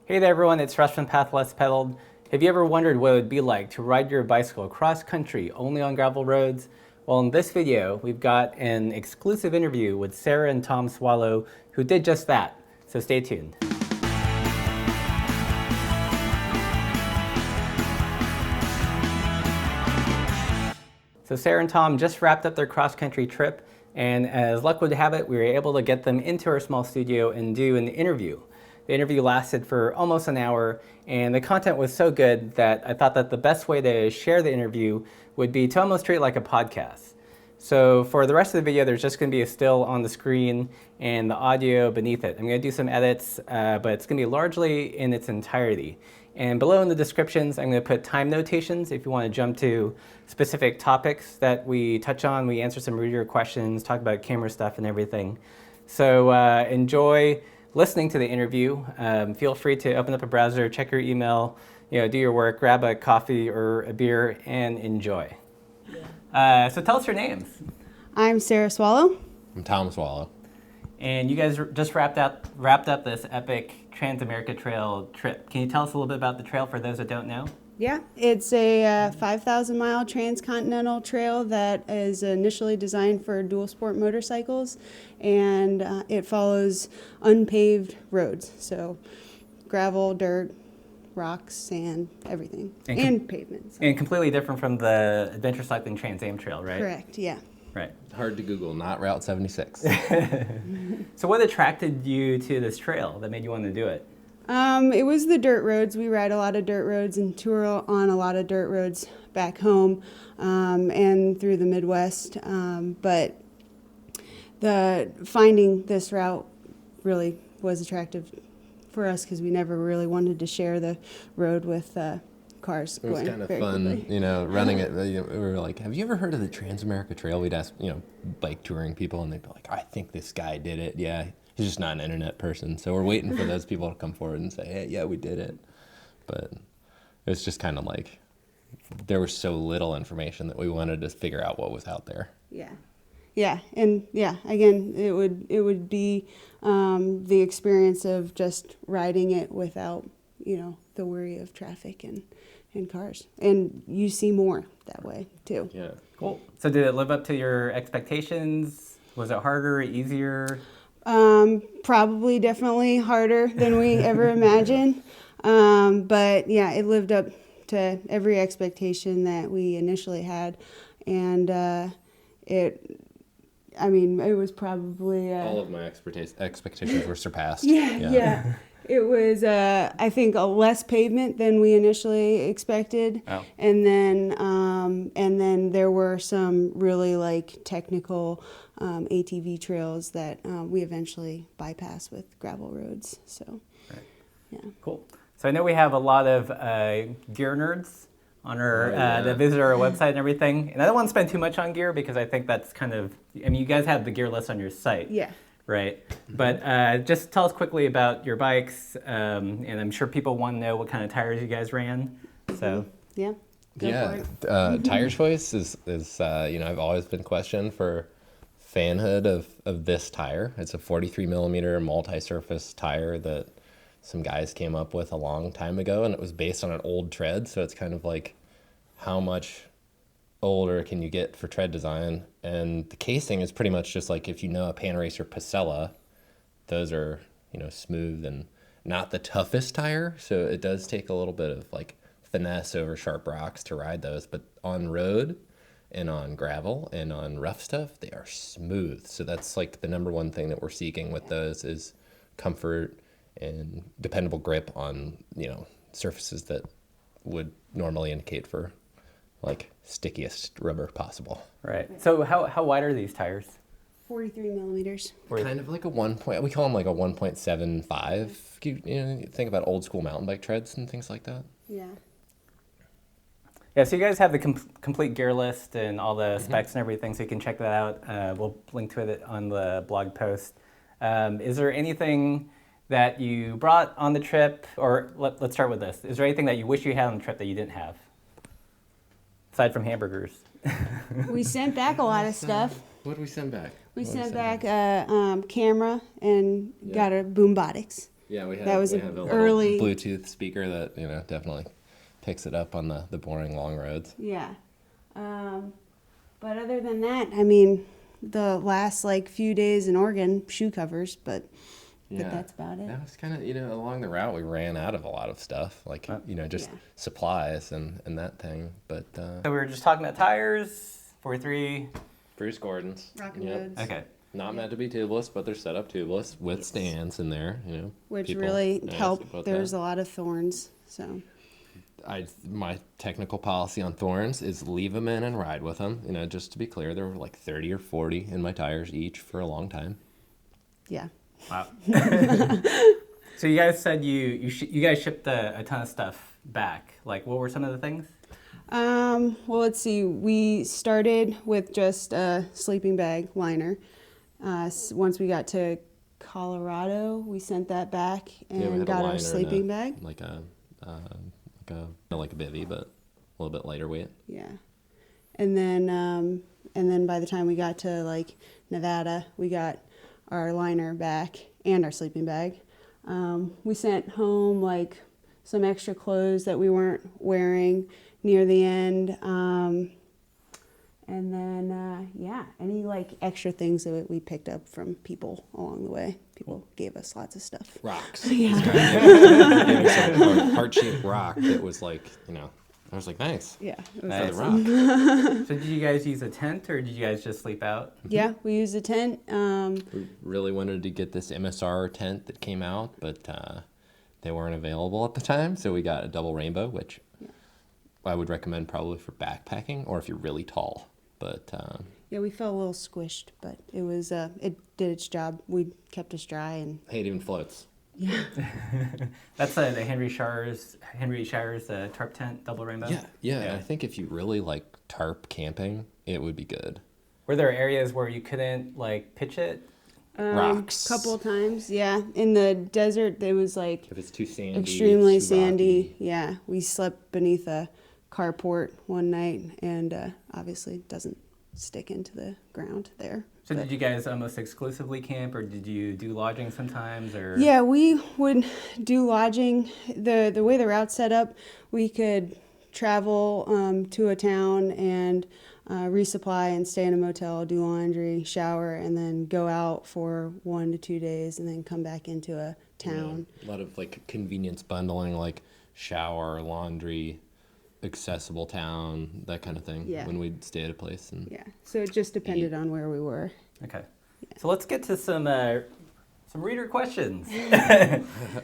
Hey there everyone, it's Russ from Path Less Pedaled. Have you ever wondered what it would be like to ride your bicycle across country only on gravel roads? Well, in this video, we've got an exclusive interview with Sarah and Tom Swallow, who did just that. So stay tuned. So Sarah and Tom just wrapped up their cross-country trip, and as luck would have it, we were able to get them into our small studio and do an interview. The interview lasted for almost an hour, and the content was so good that I thought that the best way to share the interview would be to almost treat it like a podcast. So for the rest of the video, there's just going to be a still on the screen and the audio beneath it. I'm going to do some edits, but it's going to be largely in its entirety. And below in the descriptions, I'm going to put time notations if you want to jump to specific topics that we touch on. We answer some reader questions, talk about camera stuff and everything. So enjoy listening to the interview. Feel free to open up a browser, check your email, do your work, grab a coffee or a beer, and enjoy. So tell us your names. I'm Sarah Swallow. I'm Tom Swallow. And you guys just wrapped up this epic Trans-America Trail trip. Can you tell us a little bit about the trail for those that don't know? Yeah, it's a 5,000-mile transcontinental trail that is initially designed for dual sport motorcycles, and it follows unpaved roads, so gravel, dirt, rocks, sand, everything, and pavements. And completely different from the Adventure Cycling Trans Am Trail, right? Correct, yeah. Right. Hard to Google, not Route 76. So what attracted you to this trail that made you want to do it? It was the dirt roads. We ride a lot of dirt roads and tour on a lot of dirt roads back home and through the Midwest. But finding this route really was attractive for us because we never really wanted to share the road with cars. It was kind of fun, running it. We were like, have you ever heard of the Trans-America Trail? We'd ask, bike touring people, and they'd be like, I think this guy did it. Yeah. He's just not an internet person, so we're waiting for those people to come forward and say, hey, yeah, we did it. But it was just kind of like there was so little information that we wanted to figure out what was out there. Yeah, and again, it would be the experience of just riding it without, the worry of traffic and cars. And you see more that way, too. Yeah. Cool. So did it live up to your expectations? Was it harder, easier? Probably definitely harder than we ever imagined. But yeah, it lived up to every expectation that we initially had. And it was probably... all of my expectations were surpassed. Yeah. It was, I think, a less pavement than we initially expected. Oh. And then there were some really technical ATV trails that we eventually bypassed with gravel roads. So, right. Yeah. Cool. So I know we have a lot of gear nerds on our that visit our website and everything. And I don't want to spend too much on gear because I think that's you guys have the gear list on your site. Yeah. Right. But just tell us quickly about your bikes. And I'm sure people want to know what kind of tires you guys ran. So. Yeah. Go for it. Tire choice is I've always been questioned for fanhood of this tire. It's a 43 millimeter multi-surface tire that some guys came up with a long time ago, and it was based on an old tread. So it's kind of like, how much older can you get for tread design? And the casing is pretty much just like, if you know a Pan Racer Pasella, those are smooth and not the toughest tire. So it does take a little bit of finesse over sharp rocks to ride those, but on road and on gravel and on rough stuff, they are smooth. So that's the number one thing that we're seeking with those is comfort and dependable grip on, surfaces that would normally indicate for stickiest rubber possible. Right. So how wide are these tires? 43 millimeters. Kind of like a we call them a 1.75. You think about old school mountain bike treads and things like that. Yeah. Yeah, so you guys have the complete gear list and all the specs and everything, so you can check that out. We'll link to it on the blog post. Is there anything that you brought on the trip, or let's start with this. Is there anything that you wish you had on the trip that you didn't have? Aside from hamburgers. We sent back a lot of stuff. What did we send back? We sent back a camera and got a boombotics. Yeah, we have, That was we an have a early- little Bluetooth speaker that, definitely picks it up on the boring long roads. Yeah. But other than that, I mean, the last like few days in Oregon, shoe covers, but that's about it. That was kind of, along the route we ran out of a lot of stuff, like, just Yeah. supplies and that thing. But So we were just talking about tires, 43. Bruce Gordon's. Rockin' Roads. Okay. Not meant to be tubeless, but they're set up tubeless with stands in there, Which People really ask helped. about There's that. a lot of thorns, so. My technical policy on thorns is leave them in and ride with them. Just to be clear, there were like 30 or 40 in my tires each for a long time. Yeah. Wow. So you guys said you guys shipped a ton of stuff back. Like, what were some of the things? Well, let's see. We started with just a sleeping bag liner. Once we got to Colorado, we sent that back We and had a got liner our and sleeping bag. like a bivvy, but a little bit lighter weight. Yeah. And then by the time we got to like Nevada, we got our liner back and our sleeping bag. We sent home like some extra clothes that we weren't wearing near the end. And then, any like extra things that we picked up from people along the way. People gave us lots of stuff. Rocks. Yeah. It was a heart-shaped rock that was like, I was like, nice. Yeah. It was Nice. For the awesome. rock. So did you guys use a tent or did you guys just sleep out? Yeah, we used a tent. We really wanted to get this MSR tent that came out, but they weren't available at the time, so we got a double rainbow, which I would recommend probably for backpacking or if you're really tall. But Yeah, we felt a little squished, but it was it did its job. We kept us dry and hey, it even floats. yeah. That's the Henry Shires tarp tent, double rainbow. Yeah. And I think if you really like tarp camping, it would be good. Were there areas where you couldn't like pitch it? Rocks. Couple of times, yeah. In the desert, it was like If it's too sandy. extremely it's too sandy. rocky. Yeah, we slept beneath a carport one night, and obviously it doesn't stick into the ground there. So But- did you guys almost exclusively camp or did you do lodging sometimes or? Yeah, we would do lodging. The way the route's set up, we could travel to a town and resupply and stay in a motel, do laundry, shower, and then go out for 1 to 2 days and then come back into a town. Yeah, a lot of like convenience bundling, like shower, laundry, accessible town, that kind of thing. Yeah. When we'd stay at a place and Yeah, so it just depended on where we were. Okay. So let's get to some reader questions.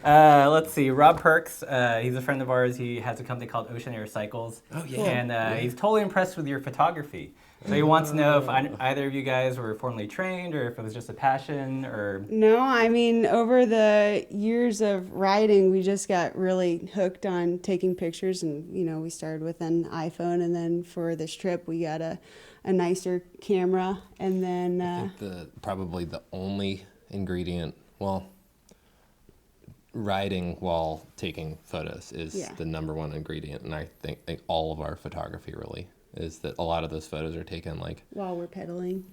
Let's see. Rob Perks, he's a friend of ours. He has a company called Ocean Air Cycles. Oh, yeah. And he's totally impressed with your photography. So he wants to know if either of you guys were formally trained or if it was just a passion or... No, I mean, over the years of riding, we just got really hooked on taking pictures. And, we started with an iPhone. And then for this trip, we got a nicer camera. And then, I think probably the only ingredient, well, riding while taking photos is Yeah. the number one ingredient. And I think all of our photography really is that a lot of those photos are taken like while we're pedaling.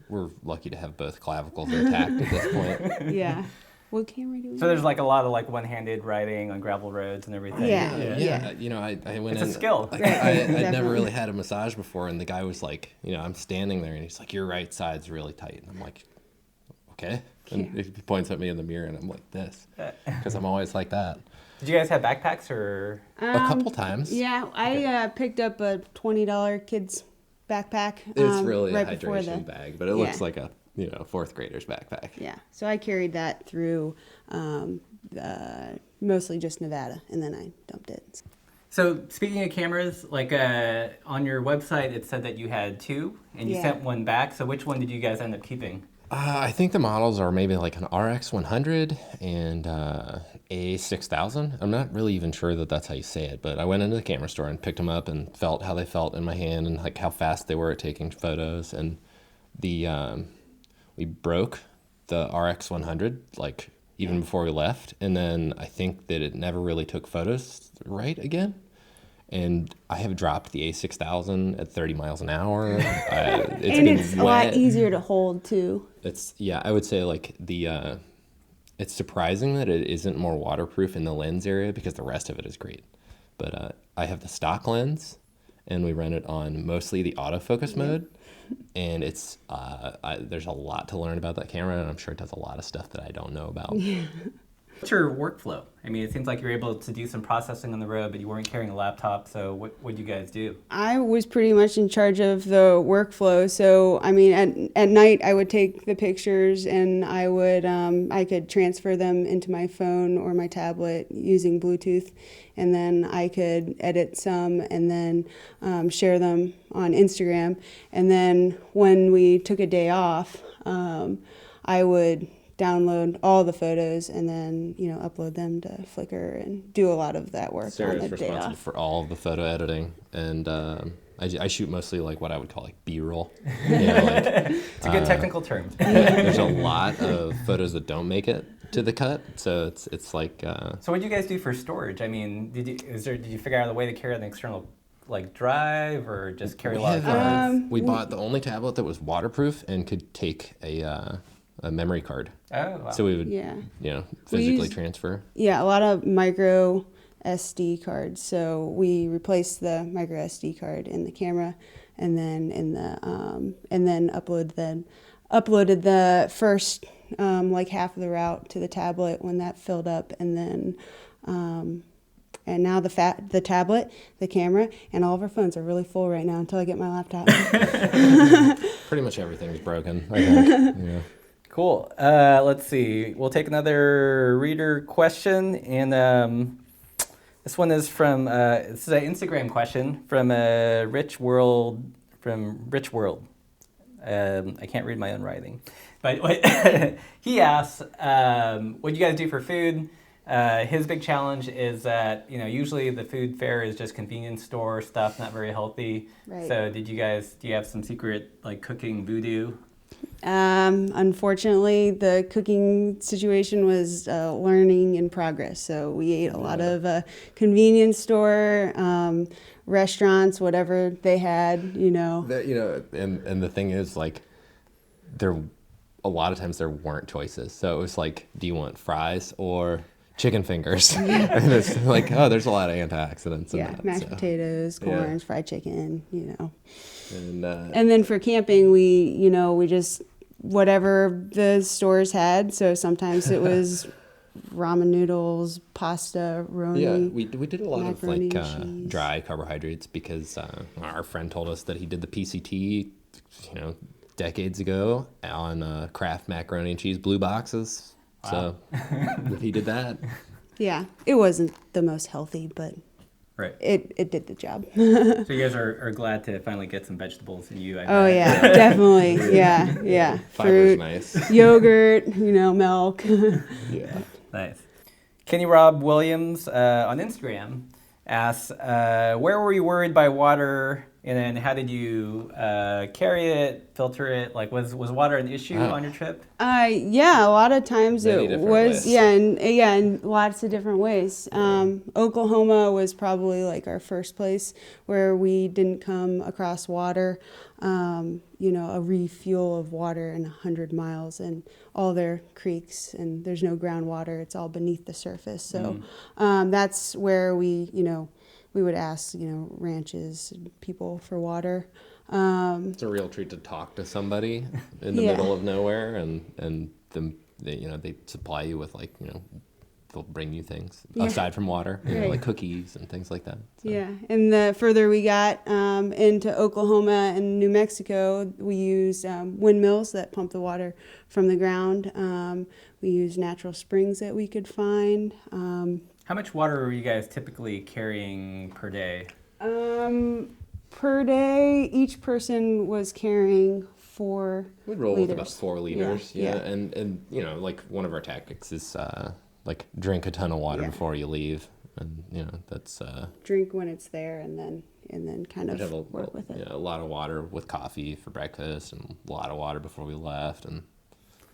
we're lucky to have both clavicles intact at this point. Yeah. What camera do we So there's like a lot of like one-handed riding on gravel roads and everything. Yeah. Yeah. I went It's a in. skill. I'd Definitely. never really had a massage before, and the guy was like, I'm standing there, and he's like, your right side's really tight. And I'm like, okay. And Yeah. he points at me in the mirror, and I'm like this, because I'm always like that. Did you guys have backpacks or... A couple times. Yeah, I picked up a $20 kid's backpack. It's really right a before hydration bag, but it Yeah. looks like a fourth grader's backpack. Yeah, so I carried that through mostly just Nevada, and then I dumped it. So speaking of cameras, like on your website, it said that you had two and you Yeah. sent one back. So which one did you guys end up keeping? I think the models are maybe like an RX 100 and a 6000. I'm not really even sure that that's how you say it, but I went into the camera store and picked them up and felt how they felt in my hand and like how fast they were at taking photos. And we broke the RX 100 like even before we left, and then I think that it never really took photos right again. And I have dropped the A6000 at 30 miles an hour. And it's a lot easier to hold too. I would say like it's surprising that it isn't more waterproof in the lens area because the rest of it is great. But I have the stock lens, and we run it on mostly the autofocus mode. And it's there's a lot to learn about that camera, and I'm sure it does a lot of stuff that I don't know about. What's your workflow? I mean, it seems like you're able to do some processing on the road, but you weren't carrying a laptop, so what did you guys do? I was pretty much in charge of the workflow. So, I mean, at night I would take the pictures and I could transfer them into my phone or my tablet using Bluetooth, and then I could edit some and then share them on Instagram. And then when we took a day off, I would download all the photos and then upload them to Flickr and do a lot lot of that work. Sarah's on the day responsible off. for all of the photo editing, and I shoot mostly like what I would call like B-roll. It's a good technical term. There's a lot of photos that don't make it to the cut, so it's like. So what do you guys do for storage? I mean, did you figure out a way to carry an external like drive or just carry a lot of photos? We bought the only tablet that was waterproof and could take a memory card. Oh, wow. So we would, physically transfer. Yeah, a lot of micro SD cards. So we replaced the micro SD card in the camera, and then uploaded the first like half of the route to the tablet when that filled up, and then and now the tablet, the camera, and all of our phones are really full right now until I get my laptop. Pretty much everything's broken, I think. Yeah. Cool. Let's see. We'll take another reader question, and this one is from this is an Instagram question from Rich World. I can't read my own writing, but he asks, "What do you guys do for food?" His big challenge is that usually the food fare is just convenience store stuff, not very healthy. Right. So do you have some secret like cooking voodoo? Unfortunately, the cooking situation was learning in progress. So we ate a lot of convenience store, restaurants, whatever they had, That, and the thing is, like, a lot of times there weren't choices. So it was like, do you want fries or chicken fingers? And it's like, there's a lot of antioxidants in that. Mashed potatoes, corns, fried chicken, And then for camping, we just whatever the stores had. So sometimes it was ramen noodles, pasta, roni. Yeah, we did a lot of macaroni like and cheese. dry carbohydrates because our friend told us that he did the PCT, decades ago on Kraft macaroni and cheese blue boxes. Wow. So he did that. Yeah, it wasn't the most healthy, but Right. it did the job. So you guys are glad to finally get some vegetables in you. I Oh bet. yeah, definitely. Yeah. Fiber's Fruit, nice. yogurt, milk. Yeah. Nice. Kenny Rob Williams on Instagram asks, where were you worried by water, and then how did you carry it, filter it? Like, was water an issue on your trip? Yeah, a lot of times Many it different was. ways. In lots of different ways. Oklahoma was probably like our first place where we didn't come across water. A refuel of water in 100 miles, and all their creeks, and there's no groundwater. It's all beneath the surface. So that's where we would ask, ranches and people for water. It's a real treat to talk to somebody in the middle of nowhere, and they supply you with they'll bring you things aside from water, like cookies and things like that. So. Yeah, and the further we got into Oklahoma and New Mexico, we used windmills that pump the water from the ground. We used natural springs that we could find. How much water were you guys typically carrying per day? Per day, each person was carrying 4 We'd roll liters. with about 4 liters. Yeah. And like one of our tactics is like drink a ton of water Yeah. before you leave, and that's Drink when it's there, and then kind we'd have of work with it. a lot of water with coffee for breakfast, and a lot of water before we left, and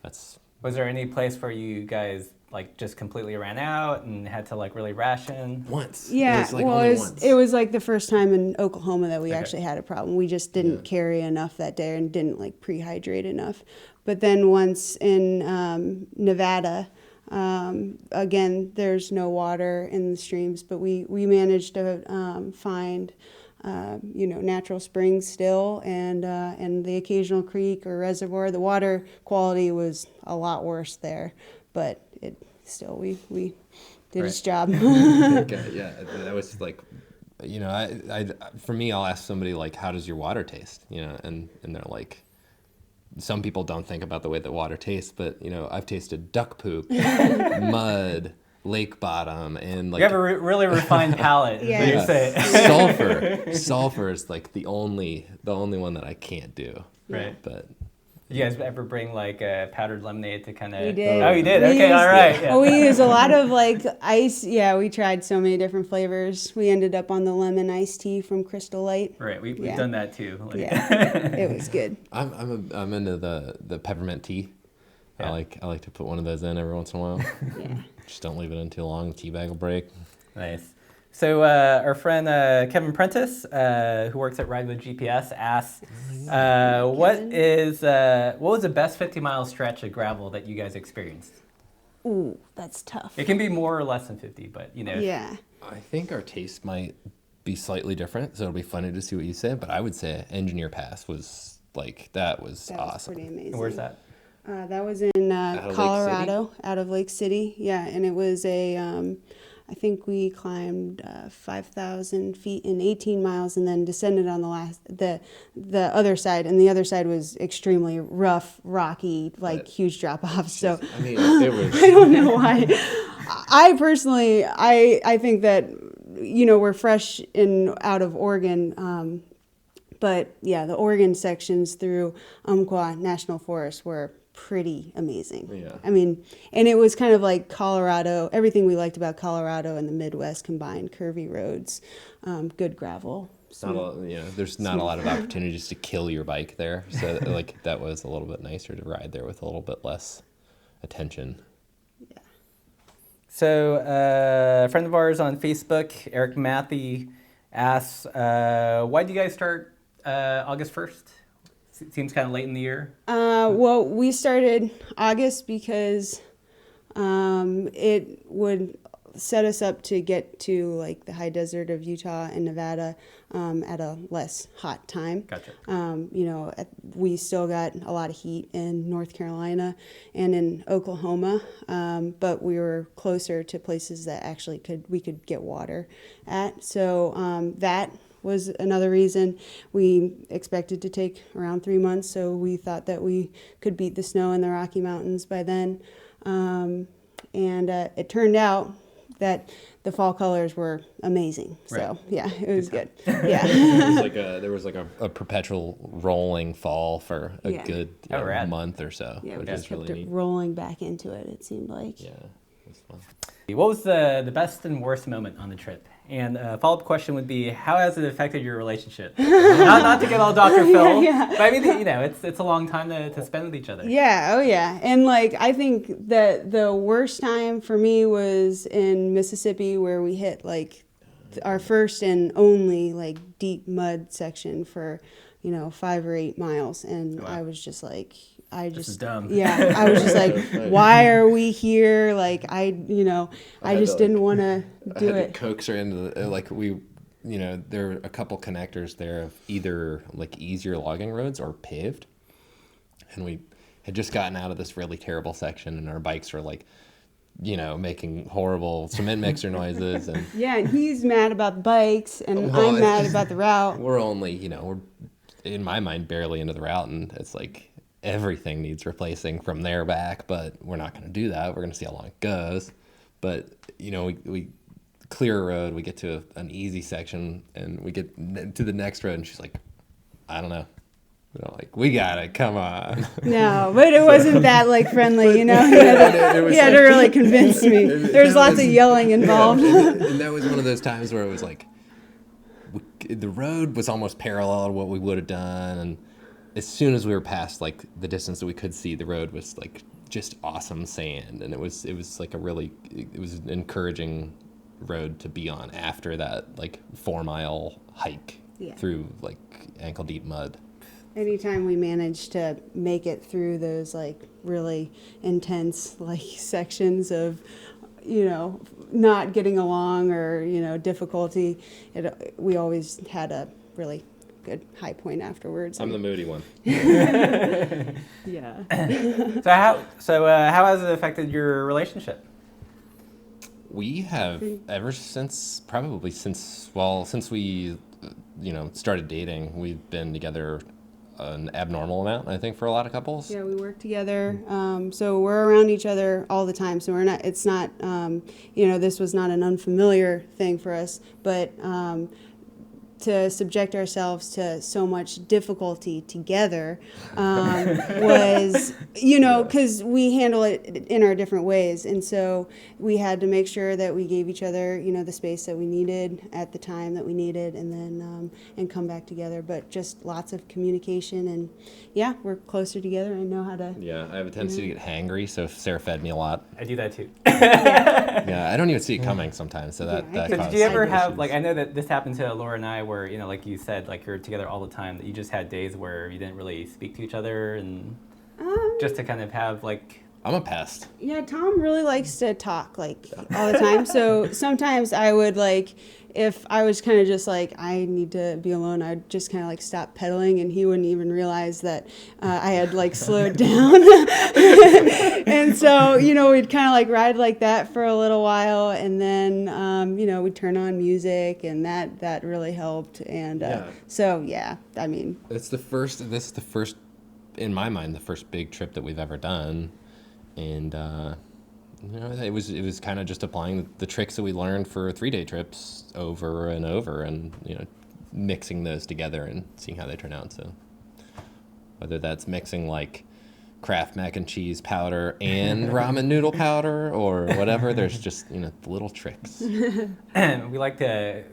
that's. Was there any place where you guys like just completely ran out and had to like really ration? Once. Yeah, It was, like, well, only once. it was like the first time in Oklahoma that we Okay. actually had a problem. We just didn't carry enough that day and didn't like prehydrate enough. But then once in Nevada, Again, there's no water in the streams, but we managed to find natural springs still, and the occasional creek or reservoir. The water quality was a lot worse there, but we did its job. Okay, yeah, that was like, I for me, I'll ask somebody like, how does your water taste? And they're like, some people don't think about the way that water tastes, but I've tasted duck poop, mud, lake bottom, and like you have a really refined palate. Is what Yeah. you're saying. sulfur is like the only one that I can't do. Right. But You guys ever bring like a powdered lemonade to kind of? We did. Oh, you did. We Okay, used- all right. Yeah. Well, we use a lot of like ice. Yeah, we tried so many different flavors. We ended up on the lemon iced tea from Crystal Light. Right. We've Yeah. done that too. Like, Yeah, it was good. I'm into the peppermint tea. Yeah. I like to put one of those in every once in a while. Yeah. Just don't leave it in too long. The tea bag will break. Nice. So our friend Kevin Prentice, who works at Ride with GPS, asks, what was the best 50-mile stretch of gravel that you guys experienced? Ooh, that's tough. It can be more or less than 50, but Yeah. I think our taste might be slightly different, so it'll be funny to see what you say. But I would say Engineer Pass was awesome. That was pretty amazing. And where's that? That was in of Lake Colorado, out of Lake City. Yeah, and it was I think we climbed 5,000 feet in 18 miles, and then descended on the other side, and the other side was extremely rough, rocky, like huge drop offs. So I mean, it was. I don't know why. I personally, I think that we're fresh out of Oregon. But yeah, the Oregon sections through Umpqua National Forest were pretty amazing. Yeah. I mean, and it was kind of like Colorado, everything we liked about Colorado and the Midwest combined: curvy roads, good gravel. There's not a lot of opportunities to kill your bike there. So like that was a little bit nicer to ride there with a little bit less attention. Yeah. So a friend of ours on Facebook, Eric Matthew, asks, why did you guys start August 1st? Seems kind of late in the year. Well, we started August because it would set us up to get to like the high desert of Utah and Nevada at a less hot time. Gotcha. We still got a lot of heat in North Carolina and in Oklahoma, but we were closer to places that actually we could get water at. So that was another reason. We expected to take around 3 months, so we thought that we could beat the snow in the Rocky Mountains by then. And it turned out that the fall colors were amazing. So Right. yeah, it was good. Yeah. There was like a perpetual rolling fall for a Yeah. good rad. month or so. Yeah, we which just was kept really it neat. rolling back into it, it seemed like. Yeah, it was fun. What was the best and worst moment on the trip? And a follow-up question would be, how has it affected your relationship? not to get all Dr. Phil, Yeah. but I mean, it's a long time to spend with each other. Yeah, oh yeah. And like, I think that the worst time for me was in Mississippi, where we hit like our first and only like deep mud section for 5 or 8 miles, and Wow. I was just like, This is dumb. Yeah, I was just like, why are we here? Like, I had just to, didn't want to I do had it. to coax her into there are a couple connectors there of either like easier logging roads or paved, and we had just gotten out of this really terrible section, and our bikes were like, making horrible cement mixer noises, and Yeah, and he's mad about the bikes, and Well, I'm it's mad just- about the route. we're only we're in my mind barely into the route, and it's like everything needs replacing from there back, but we're not going to do that. We're going to see how long it goes. But we clear a road, we get to an easy section, and we get to the next road, and she's like, I don't know. We got it, come on. No, but it wasn't that like friendly, He it was had to like- really convince me. There was lots of yelling involved. And that was one of those times where it was like, the road was almost parallel to what we would have done, and as soon as we were past like the distance that we could see, the road was like just awesome sand, and it was like it was an encouraging road to be on after that like 4 mile hike Yeah. through like ankle deep mud. Anytime we manage to make it through those like really intense like sections of, not getting along or, difficulty, we always had a really good high point afterwards. I'm the moody one. Yeah. How has it affected your relationship? We have since we, started dating, we've been together an abnormal amount, I think, for a lot of couples. Yeah, we work together, so we're around each other all the time. So it's not, this was not an unfamiliar thing for us, but to subject ourselves to so much difficulty together was, because we handle it in our different ways. And so we had to make sure that we gave each other, the space that we needed at the time that we needed, and then and come back together. But just lots of communication, and yeah, we're closer together. I know how to. Yeah, I have a tendency to get hangry, so Sarah fed me a lot. I do that too. Yeah, I don't even see it coming sometimes, so that Did causes you ever have, issues. like, I know that this happened to Laura and I where, like you said, like you're together all the time, that you just had days where you didn't really speak to each other, and just to kind of have like... I'm a pest. Yeah, Tom really likes to talk like all the time. So sometimes I would like, if I was kind of just like, I need to be alone, I'd just kind of like stop pedaling, and he wouldn't even realize that I had like slowed down. And so, we'd kind of like ride like that for a little while, and then, we'd turn on music, and that really helped. And so, yeah, I mean. This is the first, in my mind, the first big trip that we've ever done. And, it was kind of just applying the tricks that we learned for 3-day trips over and over, and, mixing those together and seeing how they turn out. So whether that's mixing like Kraft mac and cheese powder and ramen noodle powder or whatever, there's just, the little tricks. We like to,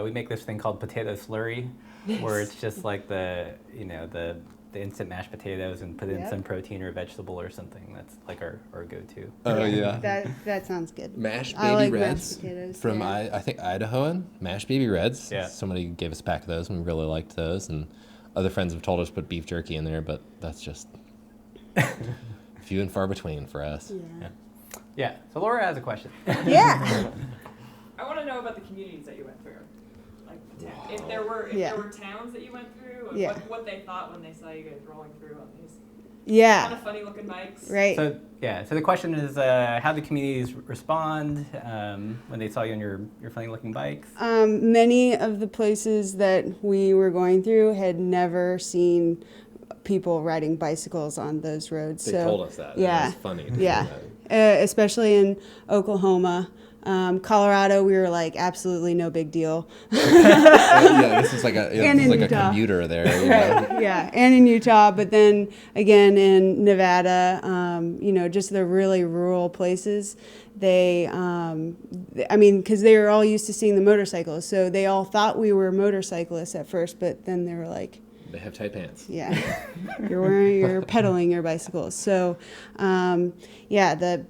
we make this thing called potato slurry, where it's just like the instant mashed potatoes and put in some protein or vegetable or something. That's like our go-to. Oh, yeah. That sounds good. Mashed I baby like reds mashed potatoes, from, yeah. I think, Idahoan. Mashed baby reds. Yeah. Somebody gave us a pack of those, and we really liked those. And other friends have told us to put beef jerky in there, but that's just few and far between for us. Yeah. So Laura has a question. Yeah. I want to know about the communities that you went through. Like if there were towns that you went through, and what they thought when they saw you guys rolling through on these kind of funny looking bikes. Right. So the question is, how did communities respond when they saw you on your funny looking bikes? Many of the places that we were going through had never seen people riding bicycles on those roads. They so, told us that. Yeah. It was funny to hear especially in Oklahoma. Colorado, we were like, absolutely no big deal. This is like a commuter there. Right, yeah, and in Utah, but then again in Nevada, just the really rural places, because they were all used to seeing the motorcycles, so they all thought we were motorcyclists at first, but then they were like, They have tight pants. yeah, you're pedaling your bicycles. So, the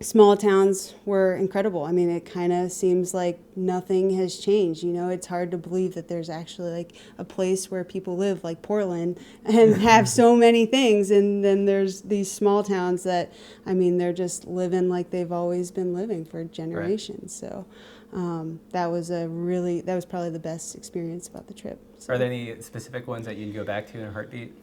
small towns were incredible. I mean, it kind of seems like nothing has changed. It's hard to believe that there's actually like a place where people live like Portland and have so many things. And then there's these small towns that, they're just living like they've always been living for generations. Right. So that was probably the best experience about the trip. So. Are there any specific ones that you'd go back to in a heartbeat?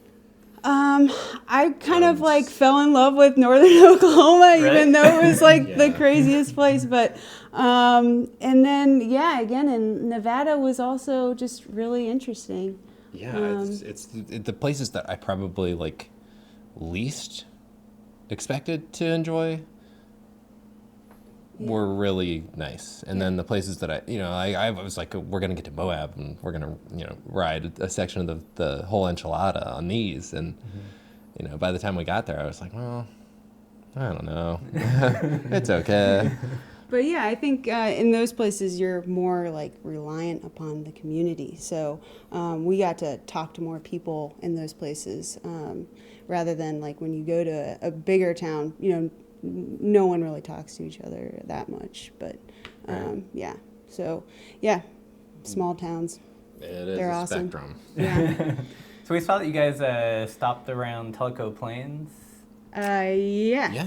I kind of like fell in love with northern Oklahoma, even though it was like the craziest place. But, and then, again, in Nevada was also just really interesting. Yeah, it's the places that I probably like least expected to enjoy were really nice. And then the places that I was like, we're going to get to Moab and we're going to, ride a section of the whole enchilada on these. And, by the time we got there, I was like, well, I don't know. It's okay. But yeah, I think in those places you're more like reliant upon the community. So we got to talk to more people in those places rather than like when you go to a bigger town, no one really talks to each other that much, but small towns. It is They're a awesome. spectrum. Yeah. So we saw that you guys stopped around Tellico Plains. Yeah.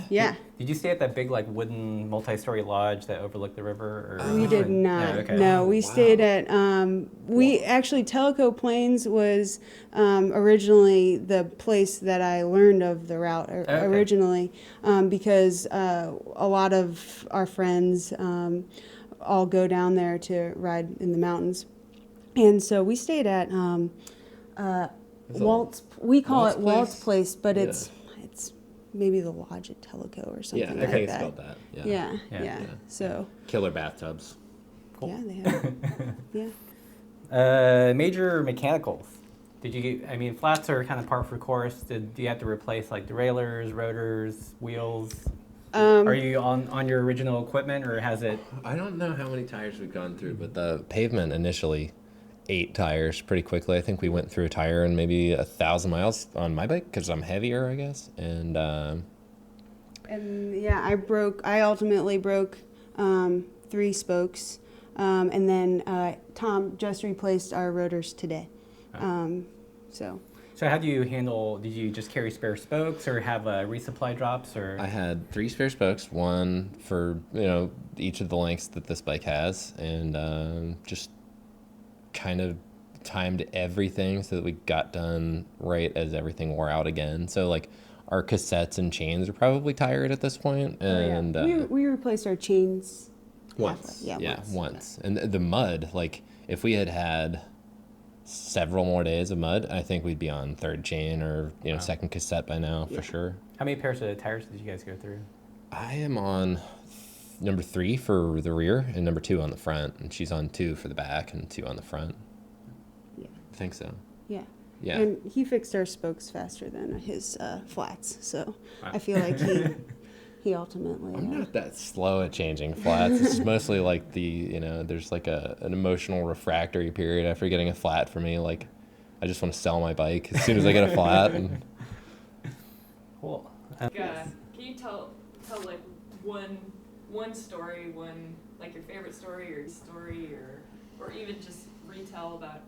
Did you stay at that big, like, wooden multi-story lodge that overlooked the river? Or We did not. Yeah, okay. No, we stayed at. Actually, Tellico Plains was originally the place that I learned of the route originally, because a lot of our friends all go down there to ride in the mountains, and so we stayed at Walt's. We call it Walt's Place, but it's maybe the lodge at Tellico or something like that. I think it's spelled that. Yeah. So killer bathtubs. Cool. yeah, they have. Yeah. Major mechanicals. Flats are kind of par for course. Do you have to replace like derailleurs, rotors, wheels? Are you on your original equipment, or has it? I don't know how many tires we've gone through, but the pavement initially 8 tires pretty quickly. I think we went through a tire in maybe 1,000 miles on my bike because I'm heavier, I guess. And yeah, I ultimately broke 3 spokes, and then Tom just replaced our rotors today. So how do you handle? Did you just carry spare spokes, or have resupply drops, or? I had 3 spare spokes, one for each of the lengths that this bike has, and just kind of timed everything so that we got done right as everything wore out again. So like our cassettes and chains are probably tired at this point, and we replaced our chains once. Once. Once. And the mud, like if we had several more days of mud, I think we'd be on 3rd chain or second cassette by now for sure. How many pairs of tires did you guys go through? I am on number 3 for the rear and number 2 on the front, and she's on 2 for the back and 2 on the front. Yeah. I think so. Yeah. Yeah. And he fixed our spokes faster than his flats, so wow. I feel like he ultimately. I'm not that slow at changing flats. It's mostly like there's like an emotional refractory period after getting a flat for me. Like, I just want to sell my bike as soon as I get a flat. And cool. Can you tell like one story, like your favorite story or even just retell about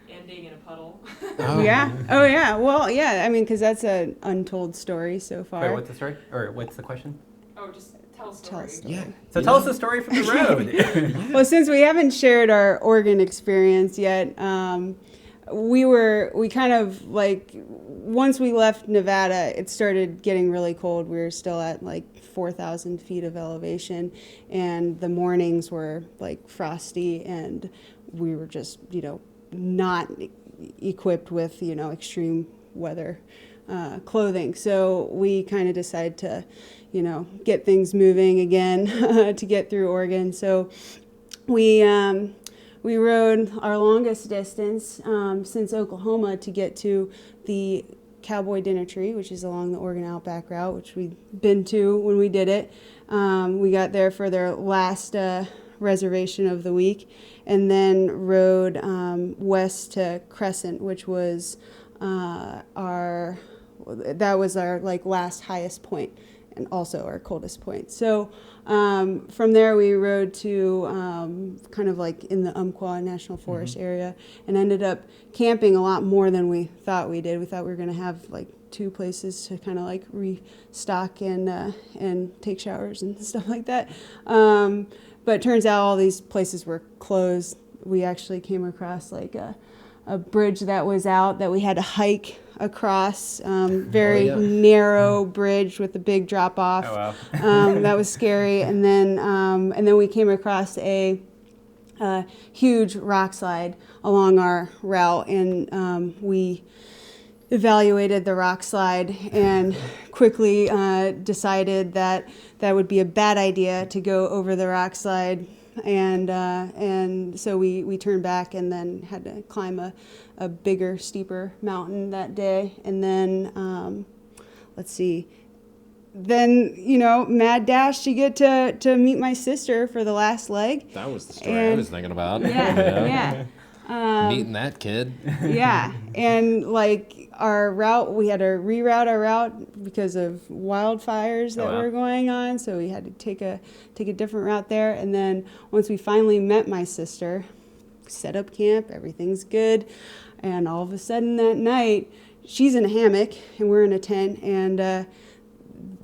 ending in a puddle? Oh yeah. Well, yeah. I mean, because that's an untold story so far. Wait, what's the story? Or what's the question? Oh, just tell a story. Yeah. So tell us the story from the road. Well, since we haven't shared our Oregon experience yet, we kind of like, once we left Nevada, it started getting really cold. We were still at like 4,000 feet of elevation, and the mornings were like frosty, and we were just, not equipped with, extreme weather clothing. So we kind of decided to, get things moving again to get through Oregon. So we rode our longest distance since Oklahoma to get to the Cowboy Dinner Tree, which is along the Oregon Outback route, which we'd been to when we did it. We got there for their last reservation of the week, and then rode west to Crescent, which was our like last highest point and also our coldest point. So from there we rode to kind of like in the Umpqua National Forest area, and ended up camping a lot more than we thought we did. We thought we were going to have like 2 places to kind of like restock and take showers and stuff like that. But it turns out all these places were closed. We actually came across like a bridge that was out that we had to hike across, very narrow bridge with a big drop off. Oh, wow. That was scary. And then we came across a huge rock slide along our route, and we evaluated the rock slide and quickly decided that would be a bad idea to go over the rock slide, and so we turned back and then had to climb a bigger, steeper mountain that day. And then let's see, then mad dash to get to meet my sister for the last leg. That was the story I was thinking about. Yeah. Meeting that kid. Yeah, and like our route, we had to reroute our route because of wildfires that were going on, so we had to take a different route there. And then once we finally met my sister, set up camp, everything's good. And all of a sudden that night, she's in a hammock and we're in a tent, and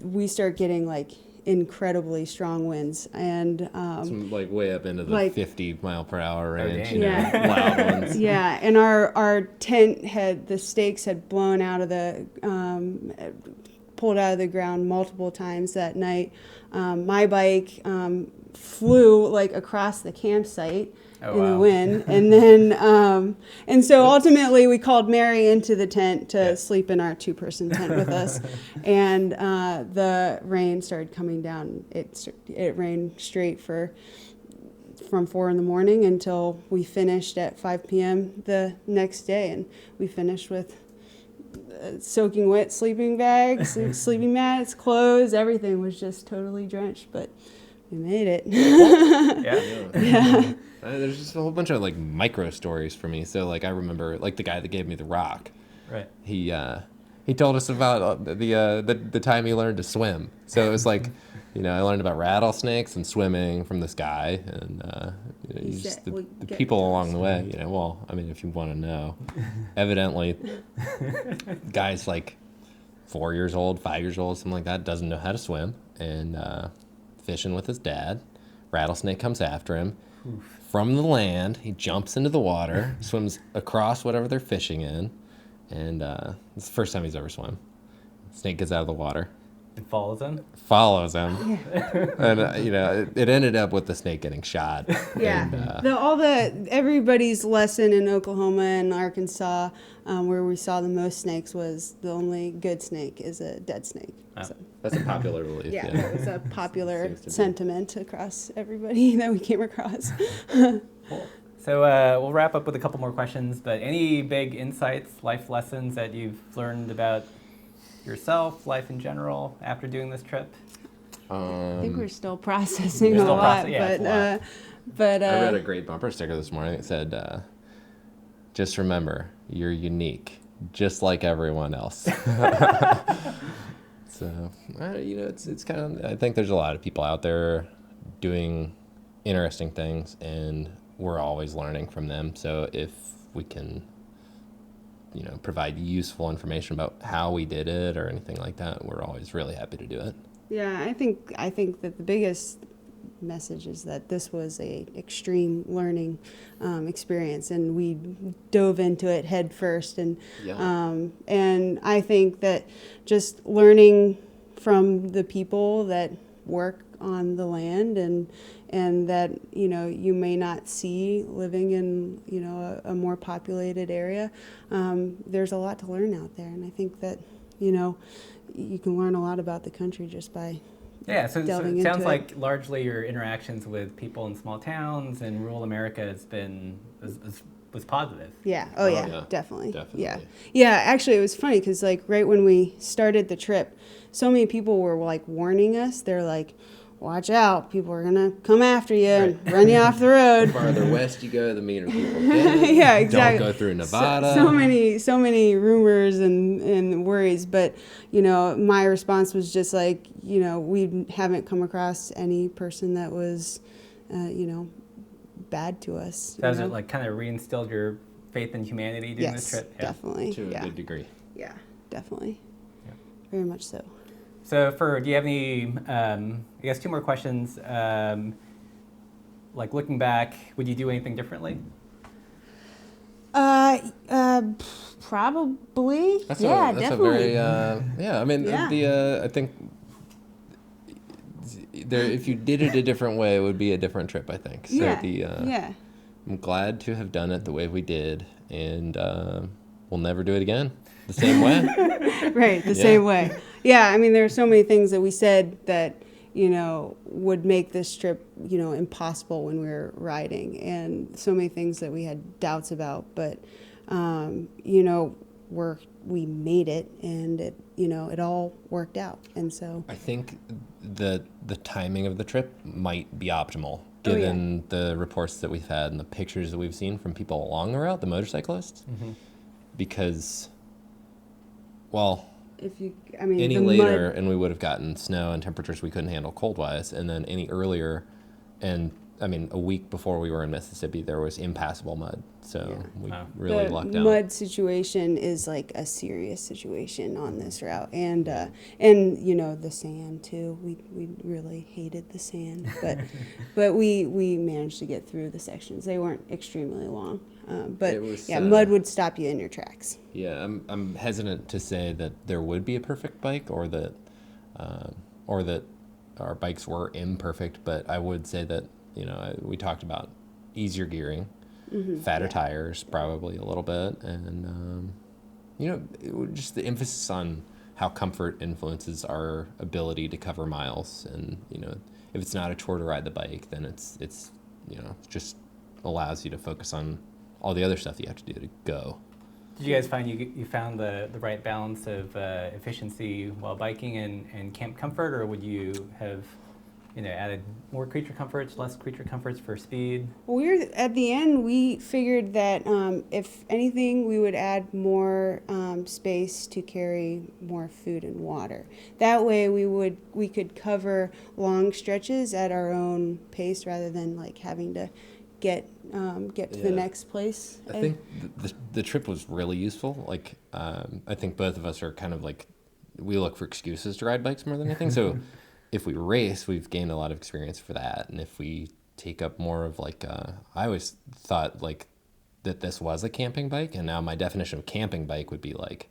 we start getting like incredibly strong winds, and Some, like way up into the like 50-mile-per-hour range, dang. you know, Yeah. loud ones. yeah, and our tent had, the stakes had blown out of the pulled out of the ground multiple times that night. My bike flew like across the campsite Oh, in the wow. wind, and then and so ultimately we called Mary into the tent to Yeah. sleep in our 2-person tent with us, and the rain started coming down. It rained straight from 4 in the morning until we finished at 5 p.m. the next day, and we finished with soaking wet sleeping bags, sleeping mats, clothes, everything was just totally drenched, but we made it. Yeah. There's just a whole bunch of like micro stories for me. So like I remember like the guy that gave me the rock. Right. He told us about the time he learned to swim. So it was like, you know, I learned about rattlesnakes and swimming from this guy, and you know, He just said, the, "Well, the get people to along us." the way. You know, well, I mean, if you want to know, evidently, guy's like 4 years old, 5 years old, something like that, doesn't know how to swim, and fishing with his dad. Rattlesnake comes after him. From the land, he jumps into the water, swims across whatever they're fishing in, and it's the first time he's ever swum. Snake gets out of the water, It follows him. follows him, and you know it ended up with the snake getting shot. Yeah, And, everybody's lesson in Oklahoma and Arkansas, where we saw the most snakes, was the only good snake is a dead snake. Oh. So, that's a popular belief. yeah, that was a popular Seems to be. sentiment across everybody that we came across. Cool. So we'll wrap up with a couple more questions, but any big insights, life lessons that you've learned about yourself, life in general, after doing this trip? I think we're still processing We're a still lot, yeah, it's a lot. but I read a great bumper sticker this morning that said, "Just remember, you're unique, just like everyone else." So, you know, it's kind of. I think there's a lot of people out there doing interesting things, and we're always learning from them. So if we can, you know, provide useful information about how we did it or anything like that, we're always really happy to do it. yeah, I think that the biggest message is that this was a extreme learning experience, and we dove into it head first, and and I think that just learning from the people that work on the land, and that, you know, you may not see living in, you know, a more populated area, there's a lot to learn out there, and I think that, you know, you can learn a lot about the country just by Yeah, so delving it sounds into like largely your interactions with people in small towns and rural America was positive. Yeah. Oh, Yeah. yeah. Definitely. Definitely. Yeah. Yeah. Actually, it was funny because, like, right when we started the trip, so many people were like warning us. They're like, "Watch out! People are gonna come after you and run you off the The road." farther west you go, the meaner people get. Yeah, exactly. Don't go through Nevada. So many rumors and worries, but, you know, my response was just like, you know, we haven't come across any person that was, you know, bad to us. That was you know? it, like kind of reinstilled your faith in humanity during this Yes, trip. Yeah. definitely. To a Yeah. good degree. Yeah, definitely. Yeah. Very much so. So do you have any, I guess 2 more questions. Like looking back, would you do anything differently? Probably. That's definitely. a very yeah. I mean, Yeah. I think if you did it a different way, it would be a different trip. I think. So yeah. I'm glad to have done it the way we did, and we'll never do it again the same way. Right, the Yeah. same way. Yeah, I mean, there are so many things that we said that, you know, would make this trip, you know, impossible when we were riding, and so many things that we had doubts about, but, you know, we made it, and it, you know, it all worked out, and so. I think the timing of the trip might be optimal, Oh, yeah. given the reports that we've had and the pictures that we've seen from people along the route, the motorcyclists, because, well, If you, I mean, any the later mud, and we would have gotten snow and temperatures we couldn't handle cold-wise, and then any earlier and I mean, a week before we were in Mississippi, there was impassable mud. So we really lucked The out. mud situation is like a serious situation on this route, and you know, the sand too. We really hated the sand, but we managed to get through the sections. They weren't extremely long, but mud would stop you in your tracks. Yeah, I'm hesitant to say that there would be a perfect bike, or that our bikes were imperfect, but I would say that, you know, we talked about easier gearing, fatter tires, probably a little bit, and you know, just the emphasis on how comfort influences our ability to cover miles. And, you know, if it's not a chore to ride the bike, then it's you know, just allows you to focus on all the other stuff you have to do to go. Did you guys find you found the right balance of efficiency while biking and camp comfort, or would you have, you know, added more creature comforts, less creature comforts for speed? Well, at the end, we figured that if anything, we would add more space to carry more food and water. That way, we could cover long stretches at our own pace rather than like having to get to the next place. I think the trip was really useful. Like, I think both of us are kind of like, we look for excuses to ride bikes more than anything. So if we race, we've gained a lot of experience for that. And if we take up more of like, I always thought like that this was a camping bike, and now my definition of camping bike would be like,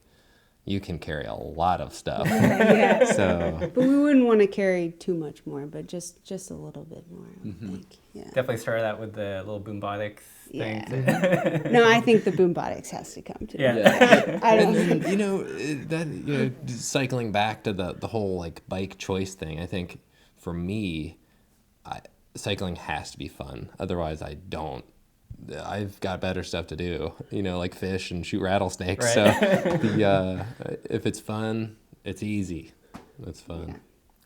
you can carry a lot of stuff. Yeah. So, but we wouldn't want to carry too much more, but just a little bit more, I would think. Yeah. Definitely started out with the little boombotics thing. Yeah. No, I think the boombotics has to come too. Yeah. I don't. and, you know, that, you know, cycling back to the whole like bike choice thing, I think for me, cycling has to be fun. Otherwise, I've got better stuff to do, you know, like fish and shoot rattlesnakes. Right. So if it's fun, it's easy. It's fun. Yeah.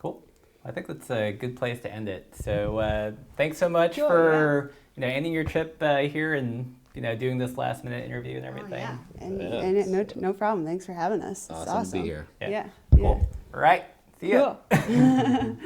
Cool. I think that's a good place to end it. So thanks so much for you know, ending your trip here and, you know, doing this last minute interview and everything. No problem. Thanks for having us. It's Awesome to be here. Yeah. Cool. All right. See ya. Cool.